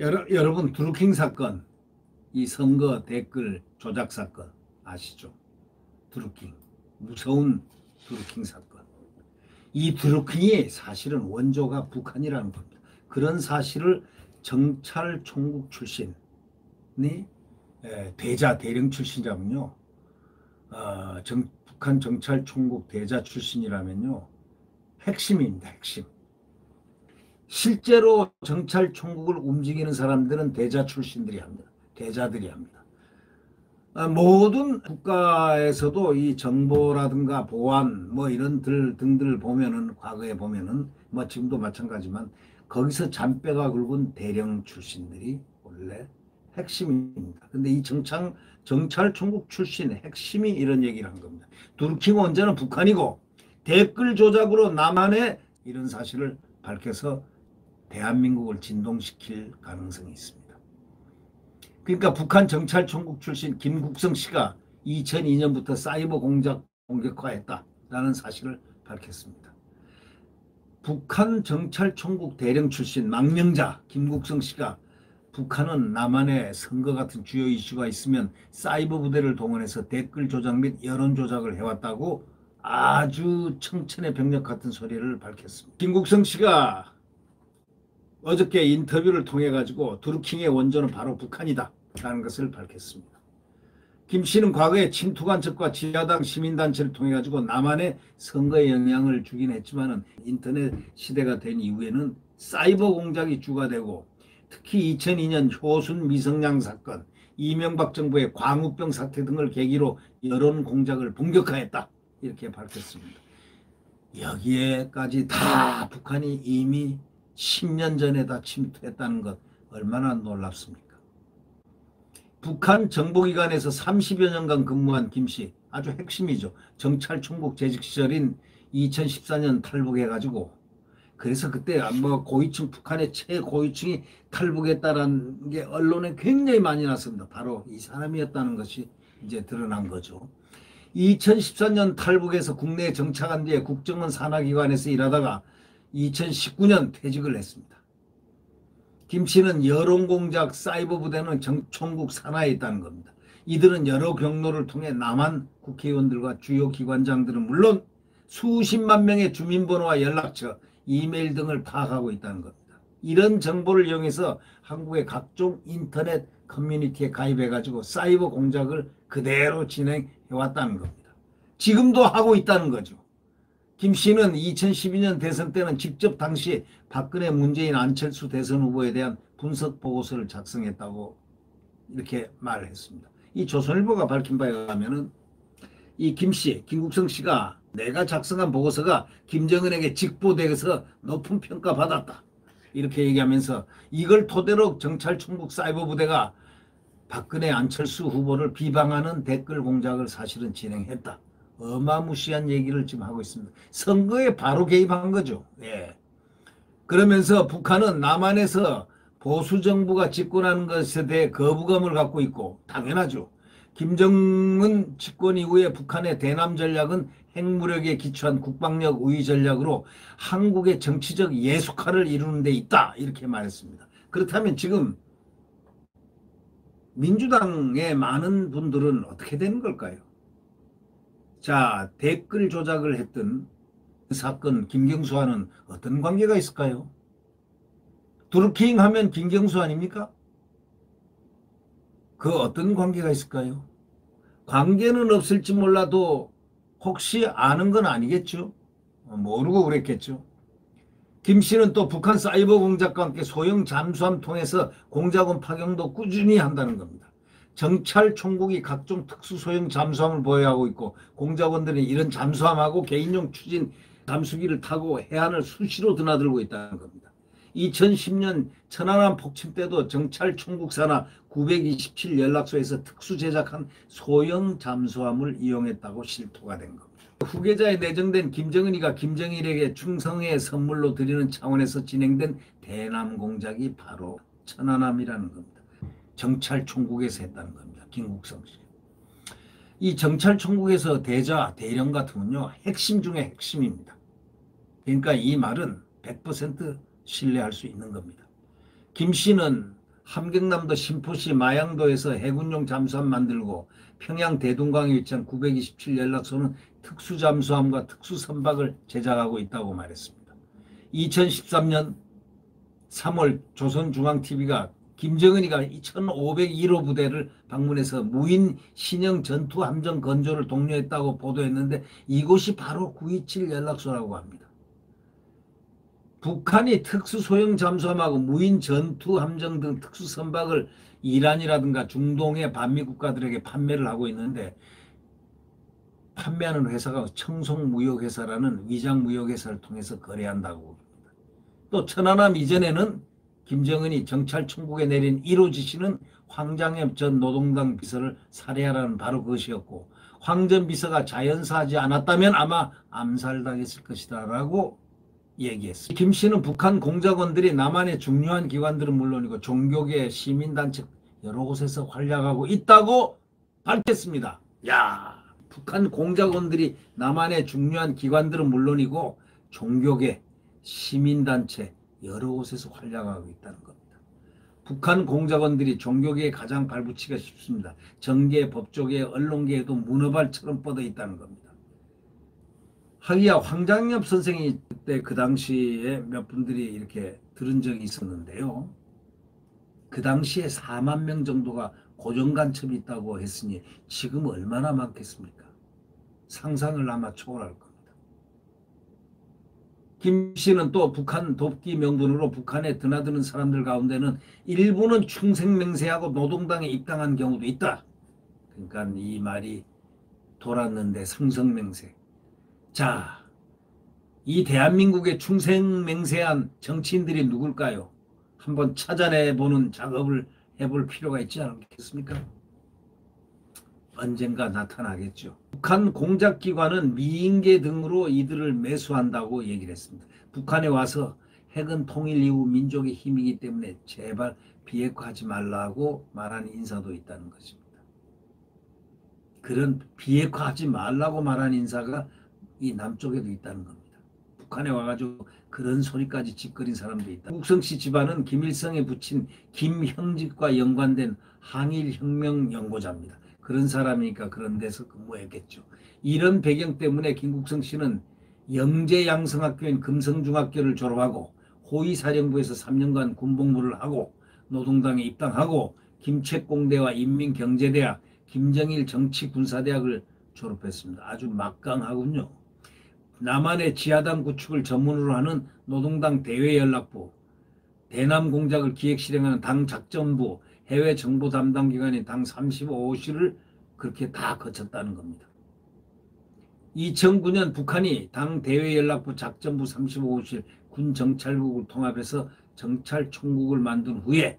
여러분 드루킹 사건, 이 선거 댓글 조작 사건 아시죠? 드루킹, 무서운 드루킹 사건. 이 드루킹이 사실은 원조가 북한이라는 겁니다. 그런 사실을 정찰 총국 출신이 대자 대령 출신이라면요, 북한 정찰 총국 대자 출신이라면요, 핵심입니다. 핵심. 실제로 정찰 총국을 움직이는 사람들은 대자 출신들이 합니다. 대자들이 합니다. 모든 국가에서도 이 정보라든가 보안 뭐 이런 등들 보면은, 과거에 보면은 뭐 지금도 마찬가지지만 거기서 잔뼈가 굵은 대령 출신들이 원래 핵심입니다. 근데 이 정찰 총국 출신의 핵심이 이런 얘기를 한 겁니다. 드루킹 원자는 북한이고 댓글 조작으로 남한에 이런 사실을 밝혀서 대한민국을 진동시킬 가능성이 있습니다. 그러니까 북한 정찰총국 출신 김국성 씨가 2002년부터 사이버 공격화했다라는 사실을 밝혔습니다. 북한 정찰총국 대령 출신 망명자 김국성 씨가 북한은 남한에 선거 같은 주요 이슈가 있으면 사이버 부대를 동원해서 댓글 조작 및 여론 조작을 해왔다고 아주 청천의 병력 같은 소리를 밝혔습니다. 김국성 씨가 어저께 인터뷰를 통해 가지고 드루킹의 원조는 바로 북한이다 라는 것을 밝혔습니다. 김 씨는 과거에 친투간첩과 지하당 시민단체를 통해 가지고 남한의 선거에 영향을 주긴 했지만은 인터넷 시대가 된 이후에는 사이버 공작이 주가 되고, 특히 2002년 효순 미성양 사건, 이명박 정부의 광우병 사태 등을 계기로 여론 공작을 본격화했다 이렇게 밝혔습니다. 여기에까지 다 북한이 이미 10년 전에 다 침투했다는 것 얼마나 놀랍습니까? 북한 정보기관에서 30여 년간 근무한 김씨, 아주 핵심이죠. 정찰총국 재직 시절인 2014년 탈북해가지고, 그래서 그때 뭐 고위층, 북한의 최고위층이 탈북했다라는 게 언론에 굉장히 많이 났습니다. 바로 이 사람이었다는 것이 이제 드러난 거죠. 2014년 탈북해서 국내에 정착한 뒤에 국정원 산하기관에서 일하다가 2019년 퇴직을 했습니다. 김 씨는 여론공작 사이버 부대는 총국 산하에 있다는 겁니다. 이들은 여러 경로를 통해 남한 국회의원들과 주요 기관장들은 물론 수십만 명의 주민번호와 연락처, 이메일 등을 파악하고 있다는 겁니다. 이런 정보를 이용해서 한국의 각종 인터넷 커뮤니티에 가입해가지고 사이버 공작을 그대로 진행해왔다는 겁니다. 지금도 하고 있다는 거죠. 김 씨는 2012년 대선 때는 직접 당시 박근혜, 문재인, 안철수 대선 후보에 대한 분석 보고서를 작성했다고 이렇게 말을 했습니다. 이 조선일보가 밝힌 바에 의하면은 이 김 씨, 김국성 씨가 내가 작성한 보고서가 김정은에게 직보돼서 높은 평가 받았다 이렇게 얘기하면서 이걸 토대로 정찰총국 사이버 부대가 박근혜, 안철수 후보를 비방하는 댓글 공작을 사실은 진행했다. 어마무시한 얘기를 지금 하고 있습니다. 선거에 바로 개입한 거죠. 예. 그러면서 북한은 남한에서 보수정부가 집권하는 것에 대해 거부감을 갖고 있고, 당연하죠. 김정은 집권 이후에 북한의 대남 전략은 핵무력에 기초한 국방력 우위 전략으로 한국의 정치적 예속화를 이루는 데 있다 이렇게 말했습니다. 그렇다면 지금 민주당의 많은 분들은 어떻게 되는 걸까요? 자, 댓글 조작을 했던 그 사건 김경수와는 어떤 관계가 있을까요? 드루킹 하면 김경수 아닙니까? 그 어떤 관계가 있을까요? 관계는 없을지 몰라도 혹시 아는 건 아니겠죠? 모르고 그랬겠죠. 김 씨는 또 북한 사이버 공작과 함께 소형 잠수함 통해서 공작원 파견도 꾸준히 한다는 겁니다. 정찰 총국이 각종 특수 소형 잠수함을 보유하고 있고, 공작원들은 이런 잠수함하고 개인용 추진 잠수기를 타고 해안을 수시로 드나들고 있다는 겁니다. 2010년 천안함 폭침 때도 정찰 총국 산하 927 연락소에서 특수 제작한 소형 잠수함을 이용했다고 실토가 된 겁니다. 후계자에 내정된 김정은이가 김정일에게 충성의 선물로 드리는 차원에서 진행된 대남 공작이 바로 천안함이라는 겁니다. 정찰총국에서 했다는 겁니다. 김국성 씨. 이 정찰총국에서 대자, 대령 같으면요, 핵심 중에 핵심입니다. 그러니까 이 말은 100% 신뢰할 수 있는 겁니다. 김 씨는 함경남도 신포시 마양도에서 해군용 잠수함 만들고 평양 대동강에 위치한 927 연락소는 특수잠수함과 특수선박을 제작하고 있다고 말했습니다. 2013년 3월 조선중앙TV가 김정은이가 1501호 부대를 방문해서 무인 신형 전투함정 건조를 독려했다고 보도했는데 이곳이 바로 927 연락소라고 합니다. 북한이 특수소형 잠수함하고 무인 전투함정 등 특수선박을 이란이라든가 중동의 반미 국가들에게 판매를 하고 있는데 판매하는 회사가 청송무역회사라는 위장무역회사를 통해서 거래한다고 봅니다. 또 천안함 이전에는 김정은이 정찰 총국에 내린 1호 지시는 황장엽 전 노동당 비서를 살해하라는 바로 그것이었고 황 전 비서가 자연사하지 않았다면 아마 암살당했을 것이다 라고 얘기했습니다. 김 씨는 북한 공작원들이 남한의 중요한 기관들은 물론이고 종교계, 시민단체 여러 곳에서 활약하고 있다고 밝혔습니다. 야, 북한 공작원들이 남한의 중요한 기관들은 물론이고 종교계, 시민단체 여러 곳에서 활약하고 있다는 겁니다. 북한 공작원들이 종교계에 가장 발붙이기가 쉽습니다. 정계, 법조계, 언론계에도 문어발처럼 뻗어 있다는 겁니다. 하기야 황장엽 선생이 그때 그 당시에 몇 분들이 이렇게 들은 적이 있었는데요. 그 당시에 4만 명 정도가 고정간첩이 있다고 했으니 지금 얼마나 많겠습니까? 상상을 아마 초월할 겁니다. 김 씨는 또 북한 돕기 명분으로 북한에 드나드는 사람들 가운데는 일부는 충생맹세하고 노동당에 입당한 경우도 있다. 그러니까 이 말이 돌았는데 상성맹세. 자, 이 대한민국의 충생맹세한 정치인들이 누굴까요? 한번 찾아내보는 작업을 해볼 필요가 있지 않겠습니까? 언젠가 나타나겠죠. 북한 공작기관은 미인계 등으로 이들을 매수한다고 얘기를 했습니다. 북한에 와서 핵은 통일 이후 민족의 힘이기 때문에 제발 비핵화하지 말라고 말한 인사도 있다는 것입니다. 그런 비핵화하지 말라고 말한 인사가 이 남쪽에도 있다는 겁니다. 북한에 와가지고 그런 소리까지 짓거린 사람도 있다. 국성씨 집안은 김일성에 붙인 김형직과 연관된 항일혁명연구자입니다. 그런 사람이니까 그런 데서 근무했겠죠. 이런 배경 때문에 김국성 씨는 영재양성학교인 금성중학교를 졸업하고 호위사령부에서 3년간 군복무를 하고 노동당에 입당하고 김책공대와 인민경제대학, 김정일 정치군사대학을 졸업했습니다. 아주 막강하군요. 남한의 지하당 구축을 전문으로 하는 노동당 대외연락부, 대남 공작을 기획 실행하는 당 작전부, 해외 정보 담당 기관인 당 35호실을 그렇게 다 거쳤다는 겁니다. 2009년 북한이 당 대외연락부 작전부 35호실 군정찰국을 통합해서 정찰총국을 만든 후에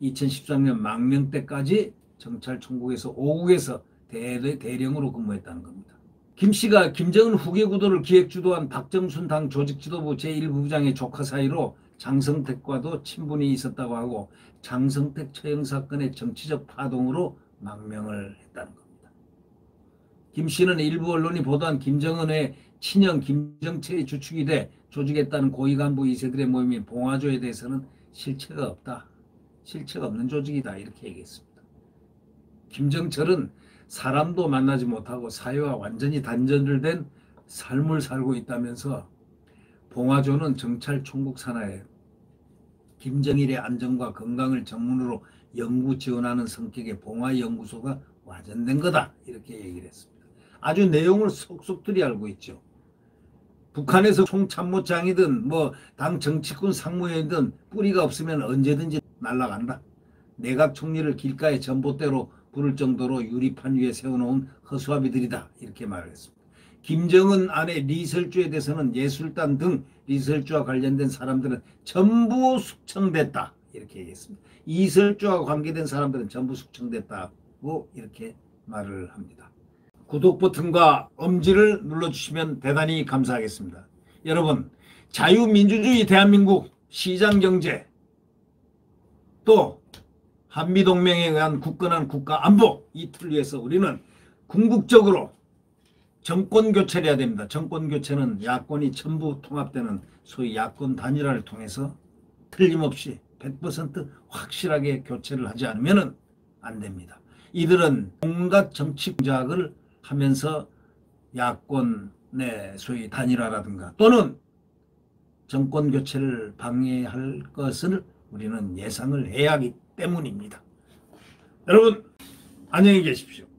2013년 망명 때까지 정찰총국에서 5국에서 대령으로 근무했다는 겁니다. 김 씨가 김정은 후계 구도를 기획 주도한 박정순 당 조직지도부 제1부부장의 조카 사이로 장성택과도 친분이 있었다고 하고 장성택 처형 사건의 정치적 파동으로 망명을 했다는 겁니다. 김 씨는 일부 언론이 보도한 김정은의 친형 김정철이 주축이 돼 조직했다는 고위 간부 2세들의 모임인 봉화조에 대해서는 실체가 없다. 실체가 없는 조직이다. 이렇게 얘기했습니다. 김정철은 사람도 만나지 못하고 사회와 완전히 단절된 삶을 살고 있다면서 봉화조는 정찰총국 산하에 김정일의 안전과 건강을 전문으로 연구 지원하는 성격의 봉화연구소가 와전된 거다. 이렇게 얘기를 했습니다. 아주 내용을 속속들이 알고 있죠. 북한에서 총참모장이든 뭐 당 정치군 상무위원이든 뿌리가 없으면 언제든지 날아간다. 내각 총리를 길가에 전봇대로 부를 정도로 유리판 위에 세워놓은 허수아비들이다. 이렇게 말을 했습니다. 김정은 아내 리설주에 대해서는 예술단 등 리설주와 관련된 사람들은 전부 숙청됐다. 이렇게 얘기했습니다. 이설주와 관계된 사람들은 전부 숙청됐다고 이렇게 말을 합니다. 구독 버튼과 엄지를 눌러주시면 대단히 감사하겠습니다. 여러분, 자유민주주의 대한민국 시장경제 또 한미동맹에 의한 굳건한 국가안보 이 틀 위해서 우리는 궁극적으로 정권교체를 해야 됩니다. 정권교체는 야권이 전부 통합되는 소위 야권 단일화를 통해서 틀림없이 100% 확실하게 교체를 하지 않으면 안 됩니다. 이들은 온갖 정치 공작을 하면서 야권의 소위 단일화라든가 또는 정권 교체를 방해할 것을 우리는 예상을 해야 하기 때문입니다. 여러분 안녕히 계십시오.